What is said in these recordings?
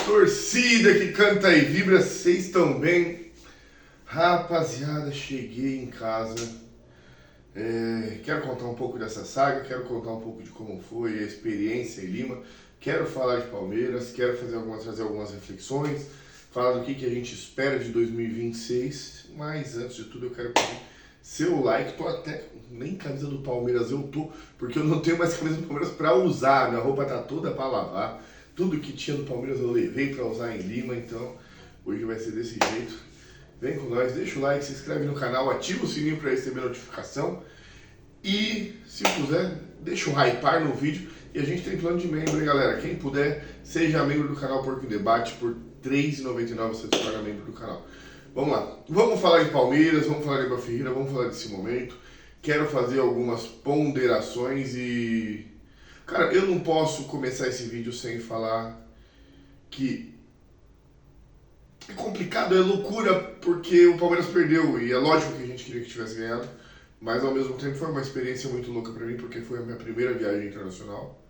Torcida que canta e vibra, vocês estão bem? Rapaziada, cheguei em casa. Quero contar um pouco dessa saga, quero contar um pouco de como foi a experiência em Lima. Quero falar de Palmeiras, quero trazer algumas reflexões, falar do que a gente espera de 2026. Mas antes de tudo eu quero pedir seu like. Tô até nem camisa do Palmeiras eu tô, porque eu não tenho mais camisa do Palmeiras para usar. Minha roupa tá toda para lavar. Tudo que tinha do Palmeiras eu levei para usar em Lima, então hoje vai ser desse jeito. Vem com nós, deixa o like, se inscreve no canal, ativa o sininho para receber notificação e, se puder, deixa um hypar no vídeo. E a gente tem plano de membro, hein, galera? Quem puder, seja membro do canal Porco Debate. Por R$ 3,99 você se torna membro do canal. Vamos lá, vamos falar em Palmeiras, vamos falar em Abel Ferreira, vamos falar desse momento. Quero fazer algumas ponderações e... Cara, eu não posso começar esse vídeo sem falar que é complicado, é loucura, porque o Palmeiras perdeu, e é lógico que a gente queria que tivesse ganhado, mas ao mesmo tempo foi uma experiência muito louca pra mim, porque foi a minha primeira viagem internacional,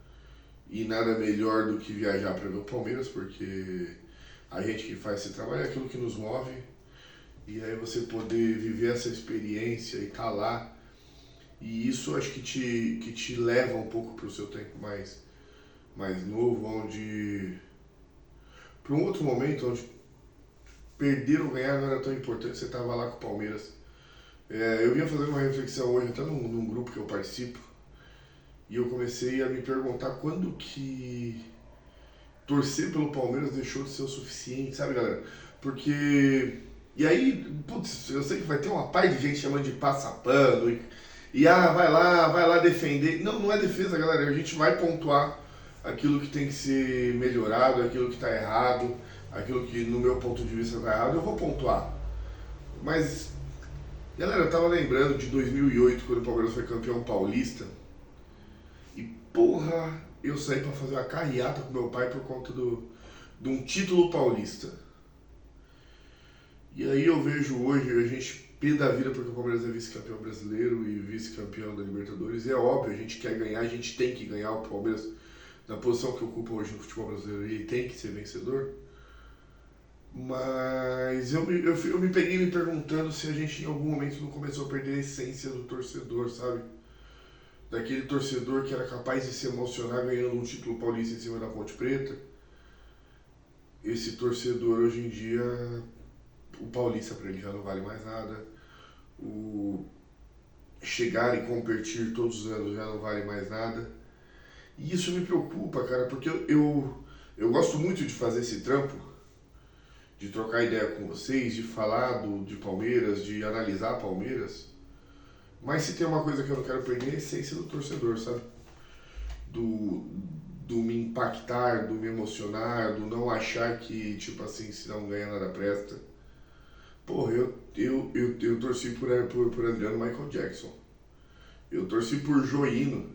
e nada melhor do que viajar pra ver o Palmeiras, porque a gente que faz esse trabalho é aquilo que nos move, e aí você poder viver essa experiência e tá lá. E isso acho que te leva um pouco para o seu tempo mais novo, onde... para um outro momento, onde perder ou ganhar não era tão importante, você estava lá com o Palmeiras. Eu vinha fazendo uma reflexão hoje, até num grupo que eu participo, e eu comecei a me perguntar quando que torcer pelo Palmeiras deixou de ser o suficiente, sabe, galera? Porque... E aí, putz, eu sei que vai ter uma par de gente chamando de passapano e vai lá defender. Não, não é defesa, galera. A gente vai pontuar aquilo que tem que ser melhorado, aquilo que está errado, aquilo que, no meu ponto de vista, está errado, eu vou pontuar. Mas, galera, eu tava lembrando de 2008, quando o Palmeiras foi campeão paulista. E, porra, eu saí para fazer uma carreata com meu pai por conta de um título paulista. E aí eu vejo hoje a gente pé da vida porque o Palmeiras é vice-campeão brasileiro e vice-campeão da Libertadores. E é óbvio, a gente quer ganhar, a gente tem que ganhar. O Palmeiras, na posição que ocupa hoje no futebol brasileiro, ele tem que ser vencedor. Mas eu me peguei me perguntando se a gente em algum momento não começou a perder a essência do torcedor, sabe? Daquele torcedor que era capaz de se emocionar ganhando um título paulista em cima da Ponte Preta. Esse torcedor hoje em dia... O Paulista para ele já não vale mais nada. O chegar e competir todos os anos já não vale mais nada. E isso me preocupa, cara, porque eu gosto muito de fazer esse trampo, de trocar ideia com vocês, de falar de Palmeiras, de analisar Palmeiras. Mas se tem uma coisa que eu não quero perder é a essência do torcedor, sabe? Do me impactar, do me emocionar, do não achar que, tipo assim, se não ganha nada presta. Porra, eu torci por Adriano Michael Jackson. Eu torci por Joino.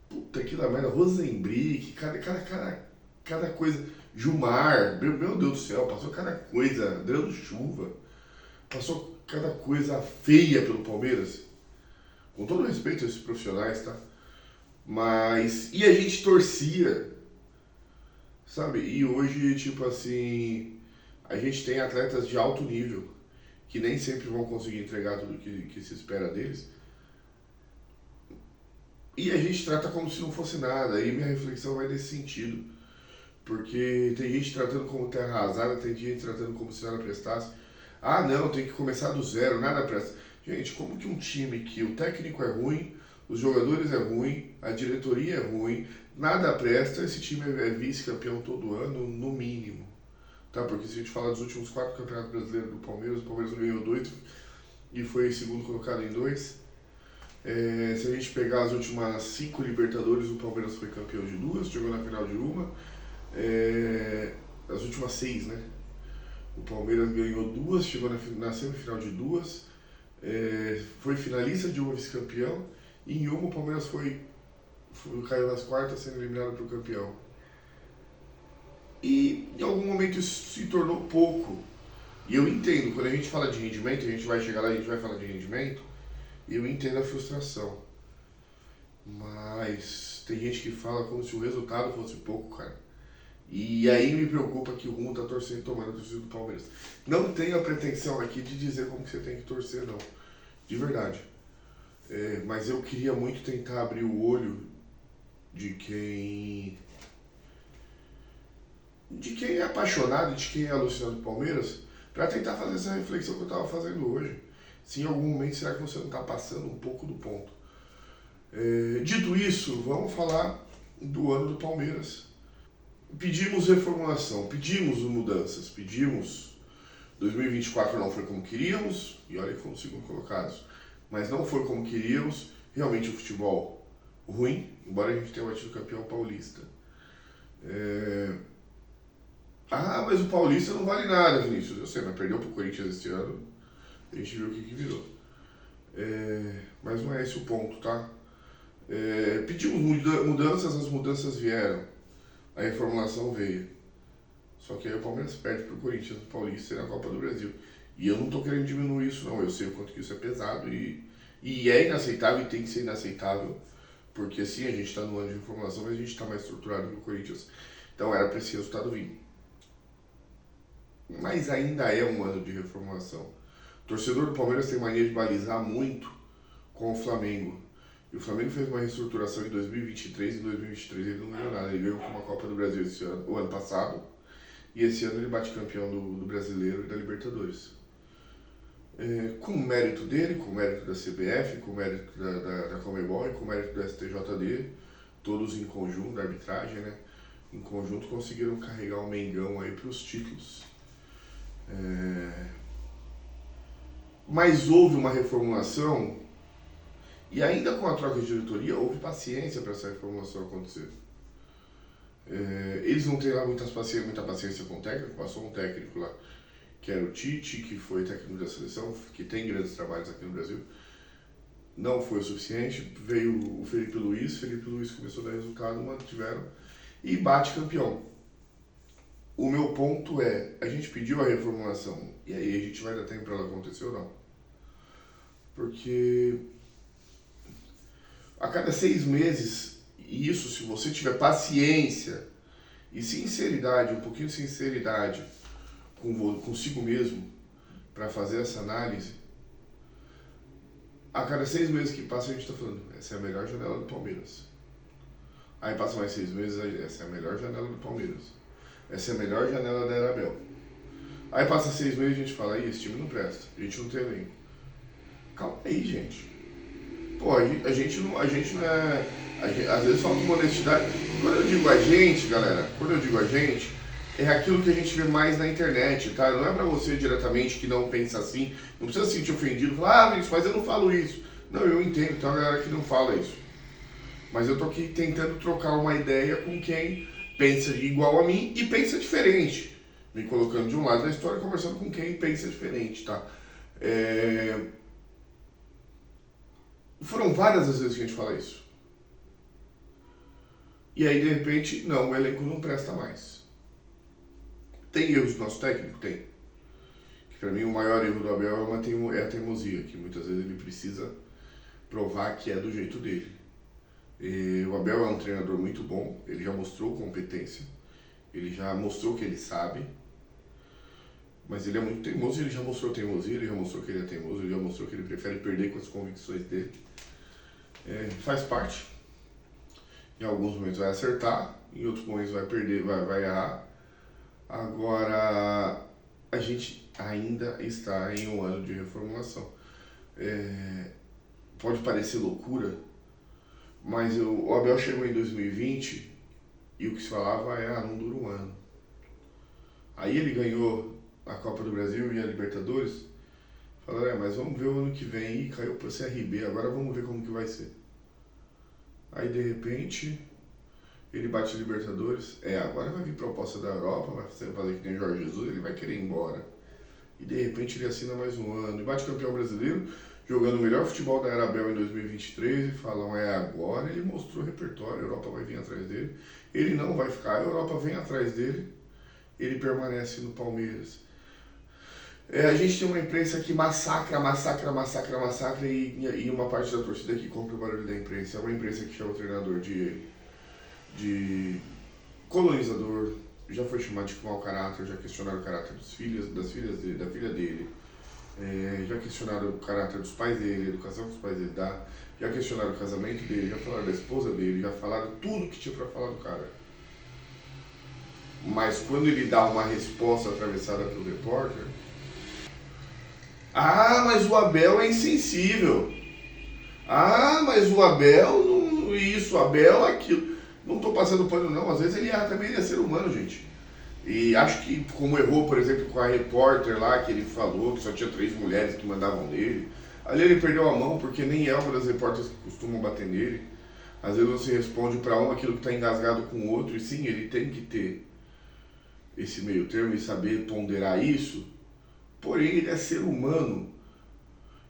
Puta que da merda. Rosenbrick, cada coisa. Gilmar, meu Deus do céu, passou cada coisa. Adriano Chuva. Passou cada coisa feia pelo Palmeiras. Com todo respeito a esses profissionais, tá? Mas... E a gente torcia. Sabe? E hoje, tipo assim... A gente tem atletas de alto nível, que nem sempre vão conseguir entregar tudo que se espera deles. E a gente trata como se não fosse nada. E minha reflexão vai nesse sentido. Porque tem gente tratando como terra arrasada, tem gente tratando como se nada prestasse. Ah, não, tem que começar do zero, nada presta. Gente, como que um time que o técnico é ruim, os jogadores é ruim, a diretoria é ruim, nada presta, esse time é vice-campeão todo ano, no mínimo. Tá, porque se a gente falar dos últimos 4 campeonatos brasileiros do Palmeiras, o Palmeiras ganhou 2 e foi segundo colocado em 2. Se a gente pegar as últimas 5 Libertadores, o Palmeiras foi campeão de 2, chegou na final de uma. As últimas 6, né? O Palmeiras ganhou 2, chegou na semifinal de 2, foi finalista de uma, vice-campeão, e em uma o Palmeiras caiu nas quartas, sendo eliminado para o campeão. E em algum momento isso se tornou pouco. E eu entendo, quando a gente fala de rendimento, a gente vai chegar lá e a gente vai falar de rendimento, eu entendo a frustração. Mas tem gente que fala como se o resultado fosse pouco, cara. E aí me preocupa que o rumo tá torcendo, tomando a torcida do Palmeiras. Não tenho a pretensão aqui de dizer como que você tem que torcer, não. De verdade. Mas eu queria muito tentar abrir o olho de quem é apaixonado, de quem é alucinado do Palmeiras, para tentar fazer essa reflexão que eu estava fazendo hoje. Se em algum momento será que você não está passando um pouco do ponto? Dito isso, vamos falar do ano do Palmeiras. Pedimos reformulação, pedimos mudanças, pedimos. 2024 não foi como queríamos, e olha que fomos segundo colocados, mas não foi como queríamos. Realmente o futebol ruim, embora a gente tenha batido campeão paulista. Mas o paulista não vale nada, Vinícius. Eu sei, mas perdeu pro Corinthians esse ano. A gente viu o que virou. Mas não é esse o ponto, tá? Pedimos mudanças, as mudanças vieram. A reformulação veio. Só que aí o Palmeiras perde pro Corinthians no Paulista e na Copa do Brasil. E eu não tô querendo diminuir isso, não. Eu sei o quanto que isso é pesado e é inaceitável e tem que ser inaceitável. Porque sim, a gente tá no ano de reformulação, mas a gente tá mais estruturado que o Corinthians. Então era pra esse resultado vir. Mas ainda é um ano de reformulação. O torcedor do Palmeiras tem mania de balizar muito com o Flamengo. E o Flamengo fez uma reestruturação em 2023 e em 2023 ele não ganhou nada. Ele ganhou com uma Copa do Brasil esse ano, o ano passado. E esse ano ele bate campeão do Brasileiro e da Libertadores. Com o mérito dele, com o mérito da CBF, com o mérito da Conmebol e com o mérito do STJD, todos em conjunto, da arbitragem, né? Em conjunto conseguiram carregar o Mengão aí para os títulos. Mas houve uma reformulação e ainda com a troca de diretoria houve paciência para essa reformulação acontecer. Eles não têm lá muita paciência com o técnico, passou um técnico lá que era o Tite, que foi técnico da seleção, que tem grandes trabalhos aqui no Brasil. Não foi o suficiente, veio o Felipe Luiz começou a dar resultado, mantiveram e bate campeão. O meu ponto é, a gente pediu a reformulação, e aí a gente vai dar tempo para ela acontecer ou não? Porque a cada 6 meses, e isso se você tiver paciência e sinceridade, um pouquinho de sinceridade consigo mesmo, para fazer essa análise, a cada 6 meses que passa a gente está falando, essa é a melhor janela do Palmeiras. Aí passa mais 6 meses, essa é a melhor janela do Palmeiras. Essa é a melhor janela da Era Abel. Aí passa 6 meses e a gente fala, esse time não presta, a gente não tem elenco. Calma aí, gente. Pô, a gente não é... às vezes falta uma honestidade. Quando eu digo a gente, galera, é aquilo que a gente vê mais na internet, tá? Não é pra você diretamente que não pensa assim, não precisa se sentir ofendido, falar, mas eu não falo isso. Não, eu entendo, tem uma galera que não fala isso. Mas eu tô aqui tentando trocar uma ideia com quem pensa igual a mim e pensa diferente. Me colocando de um lado da história, conversando com quem pensa diferente, tá? Foram várias as vezes que a gente fala isso. E aí, de repente, não, o elenco não presta mais. Tem erros do nosso técnico? Tem. Que pra mim o maior erro do Abel é a teimosia, que muitas vezes ele precisa provar que é do jeito dele. O Abel é um treinador muito bom, ele já mostrou competência, ele já mostrou que ele sabe, mas ele é muito teimoso, ele já mostrou teimosia, ele já mostrou que ele é teimoso, ele já mostrou que ele prefere perder com as convicções dele. Faz parte. Em alguns momentos vai acertar, em outros momentos vai perder, vai errar. Agora, a gente ainda está em um ano de reformulação. Pode parecer loucura, mas o Abel chegou em 2020 e o que se falava não dura um ano. Aí ele ganhou a Copa do Brasil e a Libertadores. Falaram, mas vamos ver o ano que vem. E caiu para o CRB, agora vamos ver como que vai ser. Aí de repente ele bate a Libertadores. Agora vai vir proposta da Europa, vai fazer que nem Jorge Jesus, ele vai querer ir embora. E de repente ele assina mais um ano. E bate campeão brasileiro, jogando o melhor futebol da Era Abel em 2023. E falam, agora ele mostrou o repertório, a Europa vai vir atrás dele. Ele não vai ficar, a Europa vem atrás dele. Ele permanece no Palmeiras. A gente tem uma imprensa que massacra e uma parte da torcida que compra o barulho da imprensa. É uma imprensa que chama o treinador de colonizador, já foi chamado de mau caráter, já questionaram o caráter das filhas dele, da filha dele, já questionaram o caráter dos pais dele, a educação que os pais dele dá, já questionaram o casamento dele, já falaram da esposa dele, já falaram tudo que tinha pra falar do cara. Mas quando ele dá uma resposta atravessada pelo repórter, mas o Abel é insensível. Mas o Abel não, isso, o Abel aquilo. Não tô passando pano não, às vezes ele erra também, ele é ser humano, gente. E acho que como errou, por exemplo, com a repórter lá, que ele falou que só tinha 3 mulheres que mandavam nele, ali ele perdeu a mão, porque nem é uma das repórteres que costumam bater nele. Às vezes você responde para um aquilo que está engasgado com o outro, e sim, ele tem que ter esse meio termo e saber ponderar isso, porém ele é ser humano.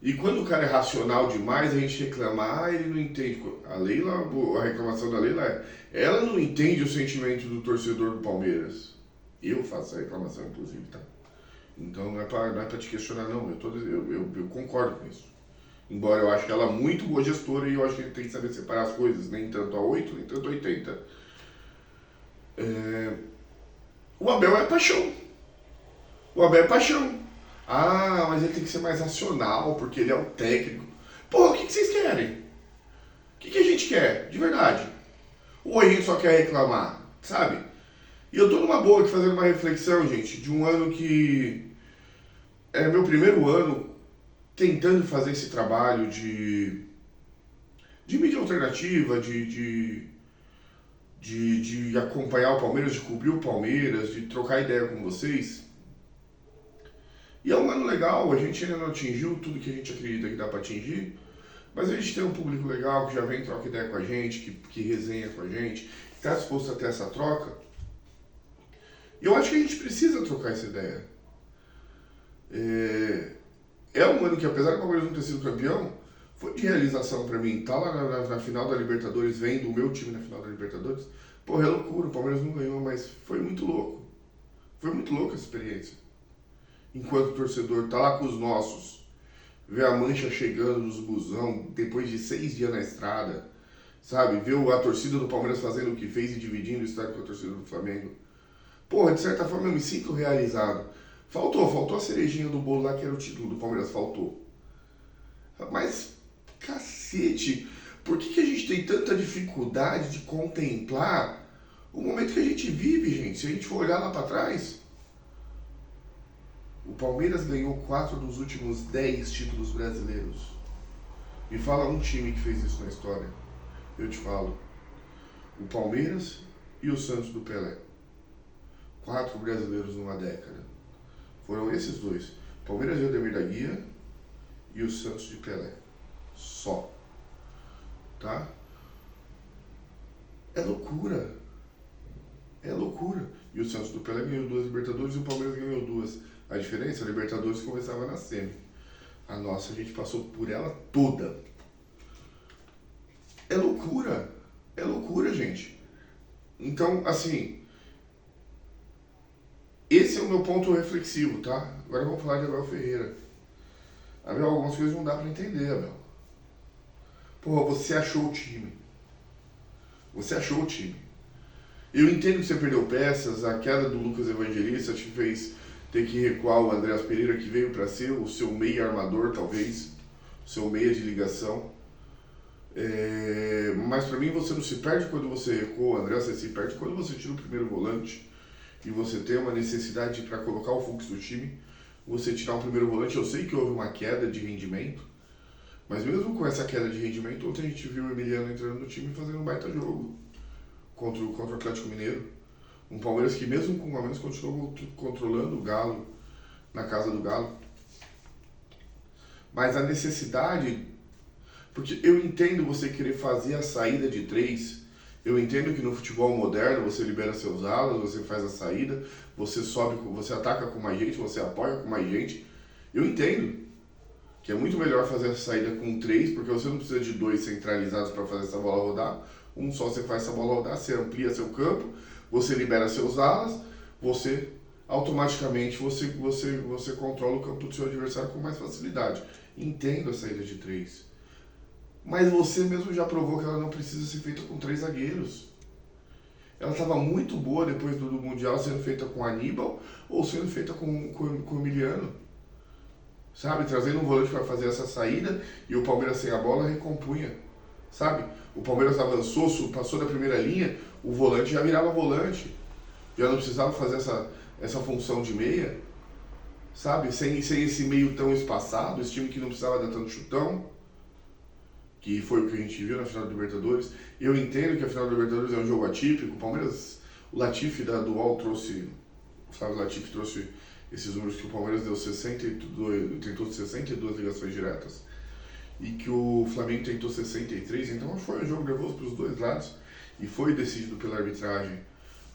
E quando o cara é racional demais, a gente reclama, ele não entende. A Leila, a reclamação da Leila ela não entende o sentimento do torcedor do Palmeiras. Eu faço a reclamação, inclusive, tá? Então não é pra te questionar, não. Eu concordo com isso. Embora eu acho ela muito boa gestora e eu acho que ele tem que saber separar as coisas, nem tanto a 8, nem tanto a 80. O Abel é paixão. O Abel é paixão. Mas ele tem que ser mais racional, porque ele é o técnico. Porra, o que vocês querem? O que a gente quer, de verdade? Ou a gente só quer reclamar, sabe? E eu tô numa boa aqui fazendo uma reflexão, gente, de um ano que é meu primeiro ano tentando fazer esse trabalho de mídia alternativa, de acompanhar o Palmeiras, de cobrir o Palmeiras, de trocar ideia com vocês. E é um ano legal, a gente ainda não atingiu tudo que a gente acredita que dá para atingir, mas a gente tem um público legal que já vem trocar ideia com a gente, que resenha com a gente, que está disposto a ter essa troca. E eu acho que a gente precisa trocar essa ideia. É um ano que, apesar do Palmeiras não ter sido campeão, foi de realização para mim. Tá lá na final da Libertadores, vendo o meu time na final da Libertadores. Porra, é loucura, o Palmeiras não ganhou, mas foi muito louco. Foi muito louca essa experiência. Enquanto o torcedor tá lá com os nossos, vê a mancha chegando nos busão, depois de 6 dias na estrada, sabe? Vê a torcida do Palmeiras fazendo o que fez e dividindo o estádio com a torcida do Flamengo. Porra, de certa forma eu me sinto realizado. Faltou a cerejinha do bolo lá, que era o título do Palmeiras, faltou. Mas, cacete, por que a gente tem tanta dificuldade de contemplar o momento que a gente vive, gente? Se a gente for olhar lá pra trás, o Palmeiras ganhou 4 dos últimos 10 títulos brasileiros. Me fala um time que fez isso na história. Eu te falo. O Palmeiras e o Santos do Pelé. 4 brasileiros numa década. Foram esses dois. O Palmeiras de Ademir da Guia e o Santos de Pelé. Só. Tá? É loucura. É loucura. E o Santos do Pelé ganhou 2 Libertadores e o Palmeiras ganhou 2. A diferença, a Libertadores começava na semi. A nossa, a gente passou por ela toda. É loucura, gente. Então, assim, esse é o meu ponto reflexivo, tá? Agora vamos falar de Abel Ferreira. Abel, algumas coisas não dá pra entender, Abel. Porra, você achou o time. Eu entendo que você perdeu peças, a queda do Lucas Evangelista te fez ter que recuar o Andreas Pereira, que veio para ser o seu meia armador, talvez, o seu meia de ligação. Mas para mim você não se perde quando você recua, André, você se perde quando você tira o primeiro volante e você tem uma necessidade para colocar o fluxo do time, você tirar um primeiro volante. Eu sei que houve uma queda de rendimento, mas mesmo com essa queda de rendimento, ontem a gente viu o Emiliano entrando no time e fazendo um baita jogo contra o Atlético Mineiro. Um Palmeiras que mesmo com a menos continuou controlando o Galo na casa do Galo. Mas a necessidade, porque eu entendo você querer fazer a saída de 3, eu entendo que no futebol moderno você libera seus alas, você faz a saída, você sobe, você ataca com mais gente, você apoia com mais gente. Eu entendo que é muito melhor fazer a saída com 3, porque você não precisa de 2 centralizados para fazer essa bola rodar. Um só você faz essa bola rodar, você amplia seu campo, você libera seus alas, você automaticamente você controla o campo do seu adversário com mais facilidade. Entendo a saída de 3. Mas você mesmo já provou que ela não precisa ser feita com 3 zagueiros. ela estava muito boa depois do Mundial, sendo feita com Aníbal ou sendo feita com o Emiliano. Sabe? Trazendo um volante para fazer essa saída e o Palmeiras sem a bola recompunha. Sabe? O Palmeiras avançou, passou da primeira linha, o volante já virava volante. Já não precisava fazer essa função de meia. Sabe? Sem esse meio tão espaçado, esse time que não precisava dar tanto chutão. Que foi o que a gente viu na final da Libertadores. Eu entendo que a final da Libertadores é um jogo atípico. O Palmeiras, o Latifi do UOL trouxe, o Flávio Latifi trouxe esses números que o Palmeiras deu tentou 62 ligações diretas e que o Flamengo tentou 63, então foi um jogo nervoso para os dois lados e foi decidido pela arbitragem.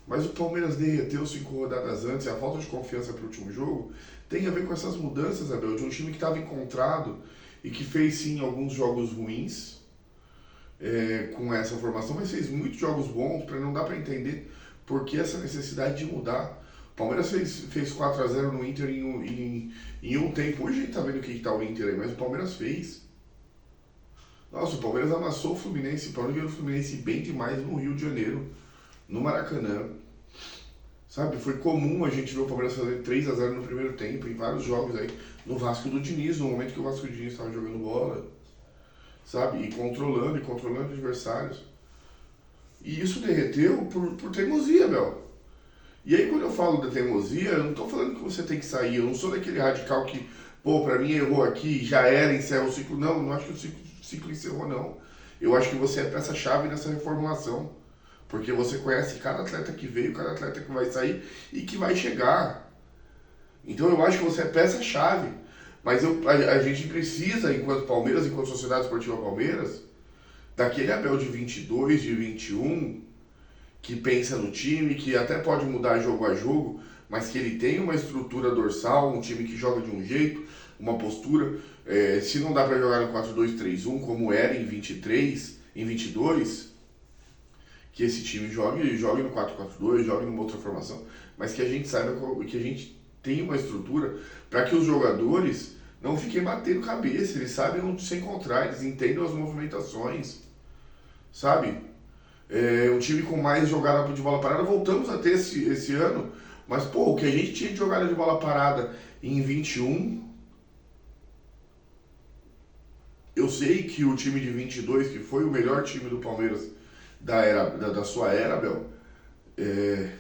Mas o Palmeiras derreteu 5 rodadas antes e a falta de confiança para o último jogo tem a ver com essas mudanças, Abel, de um time que estava encontrado e que fez sim alguns jogos ruins com essa formação, mas fez muitos jogos bons para não dar para entender por que essa necessidade de mudar. O Palmeiras fez 4-0 no Inter em um tempo. Hoje a gente tá vendo o que tá o Inter aí, mas o Palmeiras fez. Nossa, o Palmeiras amassou o Fluminense. O Palmeiras ganhou o Fluminense bem demais no Rio de Janeiro, no Maracanã. Sabe, foi comum a gente ver o Palmeiras fazer 3-0 no primeiro tempo, em vários jogos aí. No Vasco do Diniz, no momento que o Vasco do Diniz estava jogando bola. Sabe, e controlando adversários. E isso derreteu por teimosia, Bel. E aí quando eu falo da teimosia, eu não estou falando que você tem que sair, eu não sou daquele radical que, pô, pra mim errou aqui, já era, encerra o ciclo. Não, não acho que o ciclo encerrou, não. Eu acho que você é peça-chave nessa reformulação. Porque você conhece cada atleta que veio, cada atleta que vai sair e que vai chegar. Então eu acho que você é peça-chave. Mas a gente precisa, enquanto Palmeiras, enquanto Sociedade Esportiva Palmeiras, daquele Abel de 22, de 21... que pensa no time, que até pode mudar jogo a jogo, mas que ele tem uma estrutura dorsal, um time que joga de um jeito, uma postura. Se não dá para jogar no 4-2-3-1, como era em 23, em 22, que esse time jogue no 4-4-2, jogue numa outra formação, mas que a gente saiba que a gente tem uma estrutura para que os jogadores não fiquem batendo cabeça, eles sabem onde se encontrar, eles entendam as movimentações, sabe? Um time com mais jogada de bola parada, voltamos a ter esse ano, mas pô, o que a gente tinha de jogada de bola parada em 21, eu sei que o time de 22, que foi o melhor time do Palmeiras da sua era, Bel,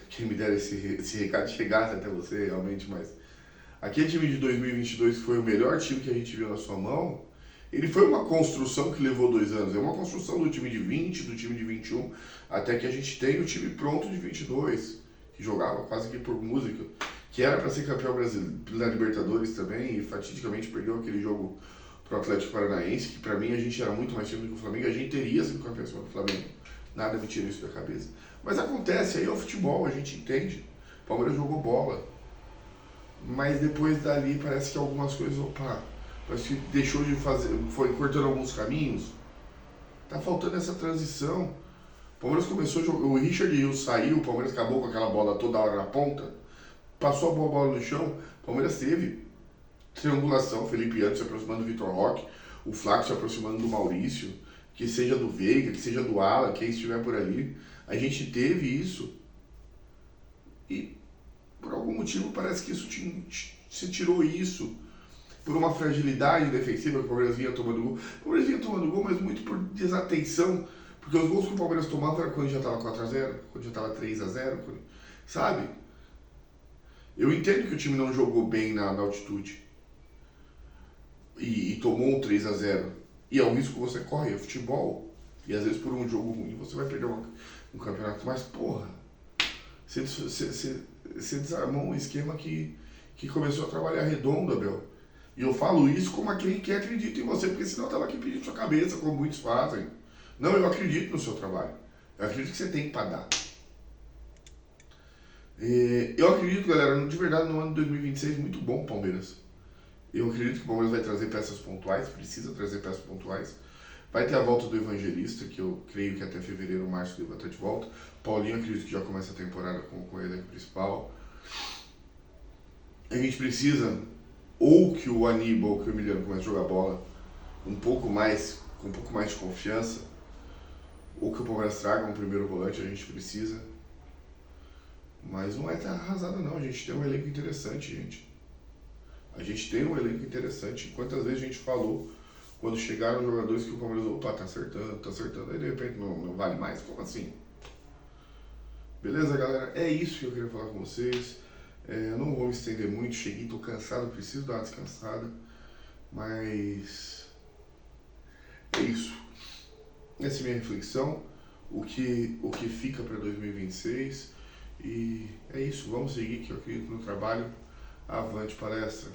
quem me dera esse recado chegasse até você realmente, mas aquele time de 2022 que foi o melhor time que a gente viu na sua mão, ele foi uma construção que levou 2 anos. É uma construção do time de 20, do time de 21, até que a gente tem o time pronto de 22, que jogava quase que por música, que era para ser campeão brasileiro da Libertadores também, e fatidicamente perdeu aquele jogo pro Atlético Paranaense, que para mim a gente era muito mais time do que o Flamengo, a gente teria sido campeão acima do Flamengo. Nada me tira isso da cabeça. Mas acontece, aí é o futebol, a gente entende. O Palmeiras jogou bola. Mas depois dali parece que algumas coisas, parece que deixou de fazer, foi cortando alguns caminhos. Tá faltando essa transição. O Palmeiras começou a jogar, o Richard Hill saiu, o Palmeiras acabou com aquela bola toda hora na ponta, passou a bola no chão, o Palmeiras teve triangulação, Felipe Anderson se aproximando do Vitor Roque, o Flaco se aproximando do Maurício, que seja do Veiga, que seja do Alan, quem estiver por ali. A gente teve isso e por algum motivo parece que isso se tirou isso. Por uma fragilidade defensiva que o Palmeiras vinha tomando gol. O Palmeiras vinha tomando gol, mas muito por desatenção. Porque os gols que o Palmeiras tomava era quando já estava 4-0, quando já estava 3-0, sabe? Eu entendo que o time não jogou bem na altitude. E tomou um 3-0. E é um risco que você corre, é futebol. E às vezes por um jogo ruim você vai perder um campeonato. Mas porra, você desarmou um esquema que começou a trabalhar redondo, Abel. E eu falo isso como aquele que acredita em você, porque senão eu estava aqui pedindo sua cabeça, como muitos fazem. Não, eu acredito no seu trabalho. Eu acredito que você tem para dar. Eu acredito, galera, de verdade, no ano de 2026, muito bom o Palmeiras. Eu acredito que o Palmeiras vai trazer peças pontuais, precisa trazer peças pontuais. Vai ter a volta do Evangelista, que eu creio que até fevereiro, março ele vai estar de volta. Paulinho, acredito que já começa a temporada com ele aqui principal. A gente precisa ou que o Aníbal ou que o Emiliano comece a jogar bola com um pouco mais de confiança, ou que o Palmeiras traga um primeiro volante, a gente precisa. Mas não é terra arrasada não, a gente tem um elenco interessante, gente. A gente tem um elenco interessante. Quantas vezes a gente falou, quando chegaram os jogadores que o Palmeiras, opa, tá acertando, aí de repente não vale mais, como assim? Beleza, galera? É isso que eu queria falar com vocês. Eu não vou me estender muito, cheguei, tô cansado, preciso dar uma descansada. Mas é isso. Essa é a minha reflexão, o que fica para 2026. E é isso, vamos seguir, que eu acredito no trabalho. Avante palestra!